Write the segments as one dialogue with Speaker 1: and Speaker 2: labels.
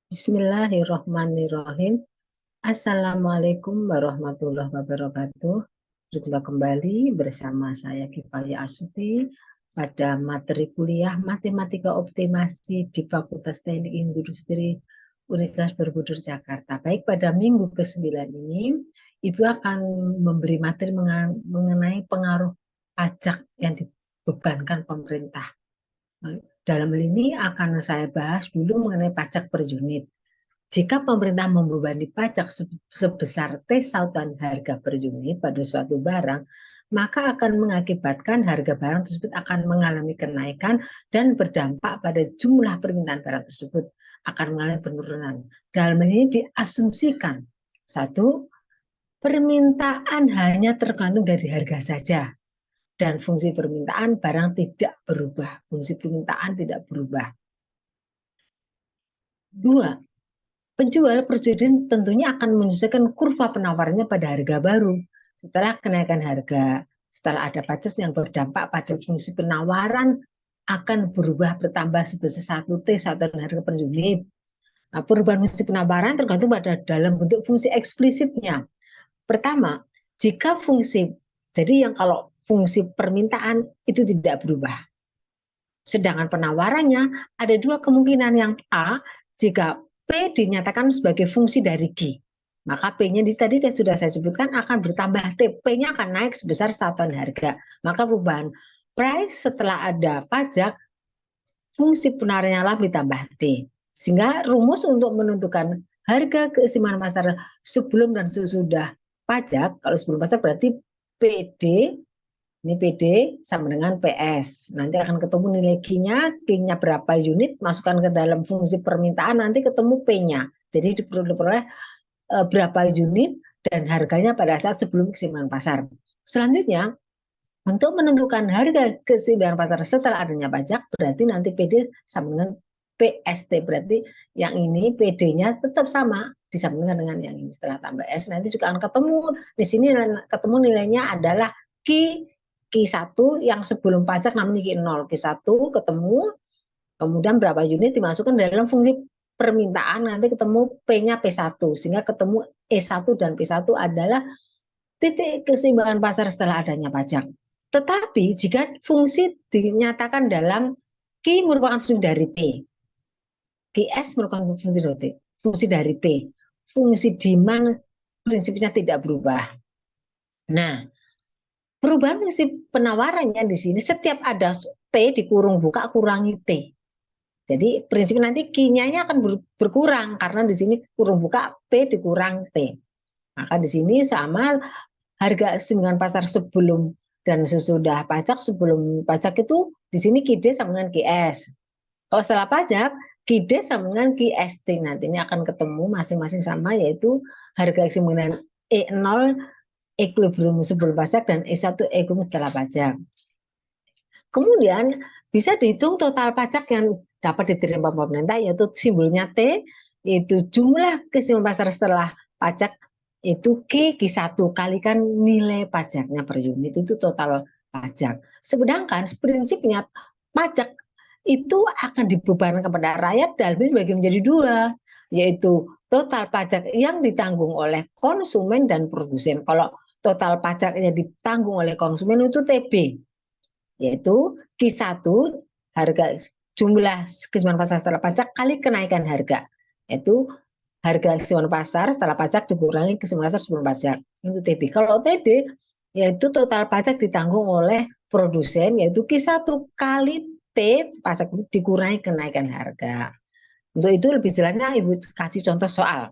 Speaker 1: Bismillahirrahmanirrahim. Assalamualaikum warahmatullahi wabarakatuh. Berjumpa kembali bersama saya Kifayah Astuti pada materi kuliah Matematika Optimasi di Fakultas Teknik Industri Universitas Borobudur Jakarta. Baik, pada minggu ke-9 ini, Ibu akan memberi materi mengenai pengaruh pajak yang dibebankan pemerintah. Dalam hal ini akan saya bahas dulu mengenai pajak per unit. Jika pemerintah membebani pajak sebesar T satuan harga per unit pada suatu barang, maka akan mengakibatkan harga barang tersebut akan mengalami kenaikan dan berdampak pada jumlah permintaan barang tersebut akan mengalami penurunan. Dalam ini diasumsikan, satu, permintaan hanya tergantung dari harga saja dan fungsi permintaan barang tidak berubah. Fungsi permintaan tidak berubah. Dua, penjual perjudian tentunya akan menyesuaikan kurva penawarannya pada harga baru. Setelah kenaikan harga, setelah ada pajak yang berdampak pada fungsi penawaran akan berubah bertambah sebesar 1T satuan harga per unit. Nah, perubahan fungsi penawaran tergantung pada dalam bentuk fungsi eksplisitnya. Pertama, jika fungsi, jadi yang kalau fungsi permintaan itu tidak berubah. Sedangkan penawarannya ada dua kemungkinan. Yang A, jika P dinyatakan sebagai fungsi dari Q, maka P-nya tadi sudah saya sebutkan akan bertambah T. P-nya akan naik sebesar satuan harga. Maka perubahan price setelah ada pajak, fungsi penawarannya lah ditambah T. Sehingga rumus untuk menentukan harga keseimbangan pasar sebelum dan sesudah pajak, kalau sebelum pajak berarti PD, ini PD sama dengan PS. Nanti akan ketemu nilai Q-nya berapa unit, masukkan ke dalam fungsi permintaan, nanti ketemu P-nya. Jadi diperoleh berapa unit dan harganya pada saat sebelum keseimbangan pasar. Selanjutnya, untuk menentukan harga keseimbangan pasar setelah adanya pajak, berarti nanti PD sama dengan PST. Berarti yang ini PD-nya tetap sama, disambungkan dengan yang ini. Setelah tambah S, nanti juga akan ketemu. Di sini ketemu nilainya adalah Q1 yang sebelum pajak namanya Q0. Q1 ketemu, kemudian berapa unit dimasukkan dalam fungsi permintaan, nanti ketemu P-nya P1. Sehingga ketemu E1 dan P1 adalah titik keseimbangan pasar setelah adanya pajak. Tetapi jika fungsi dinyatakan dalam Q merupakan fungsi dari P, QS merupakan fungsi dari P, fungsi demand prinsipnya tidak berubah. Nah, perubahan fungsi penawarannya di sini setiap ada P dikurung buka kurangi T. Jadi prinsip nanti Q-nya akan berkurang karena di sini kurung buka P dikurang T. Maka di sini sama harga keseimbangan pasar sebelum dan sesudah pajak. Sebelum pajak itu di sini QD sama dengan QS. Kalau setelah pajak, QD sama dengan QST. Nanti ini akan ketemu masing-masing sama, yaitu harga keseimbangan E0 equilibrium sebelum pajak dan E1 equilibrium setelah pajak. Kemudian bisa dihitung total pajak yang dapat diterima pemerintah, yaitu simbolnya T, yaitu jumlah keseimbangan pasar setelah pajak, itu Q1 kalikan nilai pajaknya per unit, itu total pajak. Sedangkan prinsipnya pajak itu akan dibebankan kepada rakyat dalam ini dibagi menjadi dua, yaitu total pajak yang ditanggung oleh konsumen dan produsen. Kalau total pajak yang ditanggung oleh konsumen itu TB, yaitu Q1 harga jumlah keseimbangan pasar setelah pajak kali kenaikan harga, yaitu harga keseimbangan pasar setelah pajak dikurangi keseimbangan pasar sebelum pajak, itu TB. Kalau TD yaitu total pajak ditanggung oleh produsen, yaitu Q1 kali T pajak dikurangi kenaikan harga. Untuk itu lebih jelasnya Ibu kasih contoh soal.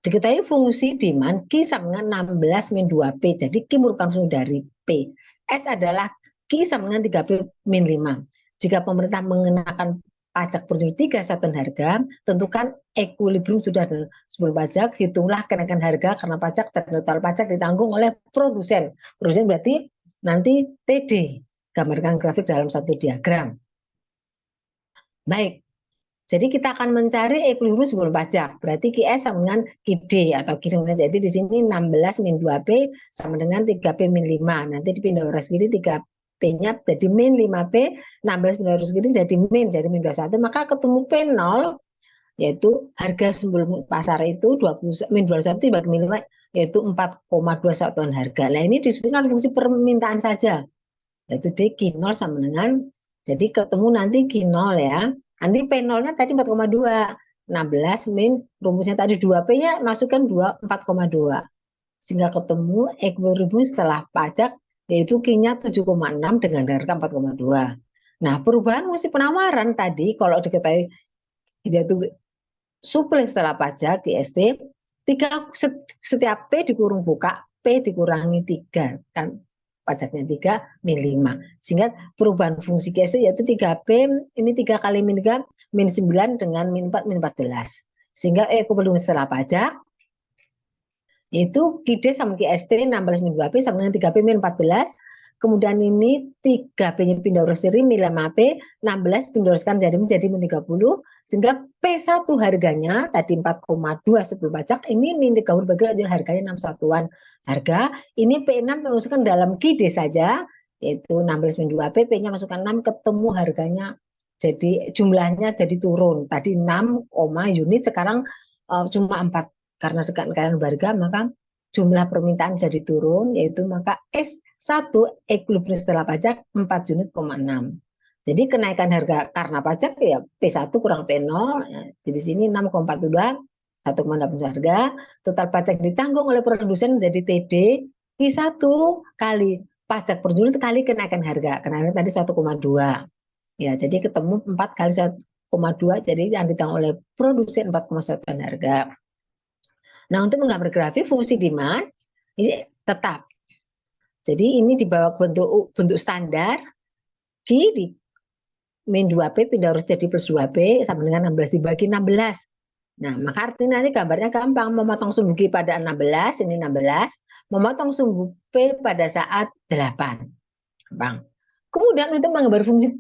Speaker 1: Diketahui fungsi demand Q sama dengan 16 min 2P. Jadi Q merupakan fungsi dari P. S adalah Q sama dengan 3P min 5. Jika pemerintah mengenakan pajak per unit 3 satuan harga, tentukan equilibrium sudah sebelum pajak, hitunglah kenaikan harga karena pajak dan total pajak ditanggung oleh produsen. Produsen berarti nanti TD. Gambarkan grafik dalam satu diagram. Baik, jadi kita akan mencari equilibrium sebelum pajak. Berarti QS sama dengan QD atau QD. Jadi di sini 16 min 2P sama dengan 3P min 5. Nanti dipindah arah kiri 3P-nya jadi min 5P, 16 pindah arah kiri jadi min 21. Maka ketemu P0 yaitu harga sebelum pasar itu 20 min 21 dibagi min 5 yaitu 4,2 satuan harga. Nah ini disebutkan fungsi permintaan saja, yaitu D Q0 sama dengan, jadi ketemu nanti Q0 ya, nanti P0-nya tadi 4,2, 16 min rumusnya tadi 2P ya masukkan 2, 4,2, sehingga ketemu equilibrium setelah pajak yaitu Q-nya 7,6 dengan harga 4,2. Nah perubahan fungsi penawaran tadi kalau diketahui yaitu suplai setelah pajak IST 3, setiap P dikurung buka P dikurangi 3 kan pajaknya 3 min 5, sehingga perubahan fungsi GST yaitu 3P ini 3 kali min 3 min 9 dengan min 4 min 14, sehingga equilibrium setelah pajak yaitu QD sama QST 16 min 2P sama dengan 3P min 14. Kemudian ini 3P-nya pindah urus diri min 5P, 16 pindah uruskan jadi min 30, sehingga P1 harganya tadi 4,2 sebelum pajak, ini min 30 bagi harganya 6 satuan harga. Ini P6 masukkan dalam QD saja, yaitu 16 min 2P, P-nya masukkan 6, ketemu harganya jadi jumlahnya jadi turun. Tadi 6, unit sekarang cuma 4. Karena dekat dengan harga maka jumlah permintaan jadi turun, yaitu maka S1 equilibrium setelah pajak 4 unit, 6. Jadi kenaikan harga karena pajak ya P1 kurang P0, ya, jadi sini 6,42, 1,8 harga, total pajak ditanggung oleh produsen jadi TD I1 kali pajak per unit kali kenaikan harga, kenaikan tadi 1,2. Ya, jadi ketemu 4 kali 1,2, jadi yang ditanggung oleh produsen 4,1 harga. Nah, untuk menggambar grafik fungsi demand ini tetap. Jadi ini dibawa bentuk standar, Q di min 2P pindah urus jadi plus 2P sama dengan 16 dibagi 16. Nah, maka artinya nanti gambarnya gampang, memotong sumbu Q pada 16, ini 16, memotong sumbu P pada saat 8. Gampang. Kemudian untuk menggambar fungsi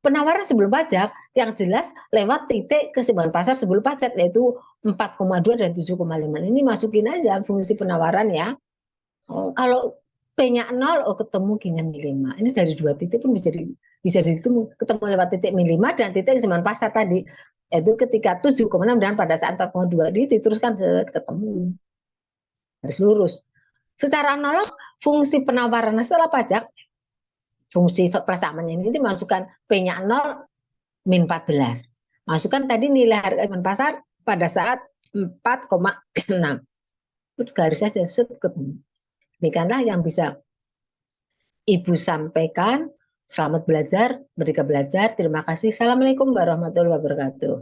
Speaker 1: penawaran sebelum pajak yang jelas lewat titik keseimbangan pasar sebelum pajak yaitu 4,2 dan 7,5. Ini masukin aja fungsi penawaran ya. Kalau P-nya 0, ketemu Q-nya min 5. Ini dari dua titik pun bisa ketemu lewat titik min 5 dan titik keseimbangan pasar tadi. Yaitu ketika 7,6 dan pada saat 4,2 ini diteruskan ketemu. Garis lurus. Secara analog, fungsi penawaran setelah pajak fungsi persamaan ini dimasukkan P-nya 0 min 14. Masukkan tadi nilai harga pasar pada saat 4,6. Garis saja ketemu. Demikianlah yang bisa Ibu sampaikan. Selamat belajar, merdeka belajar. Terima kasih. Assalamualaikum warahmatullahi wabarakatuh.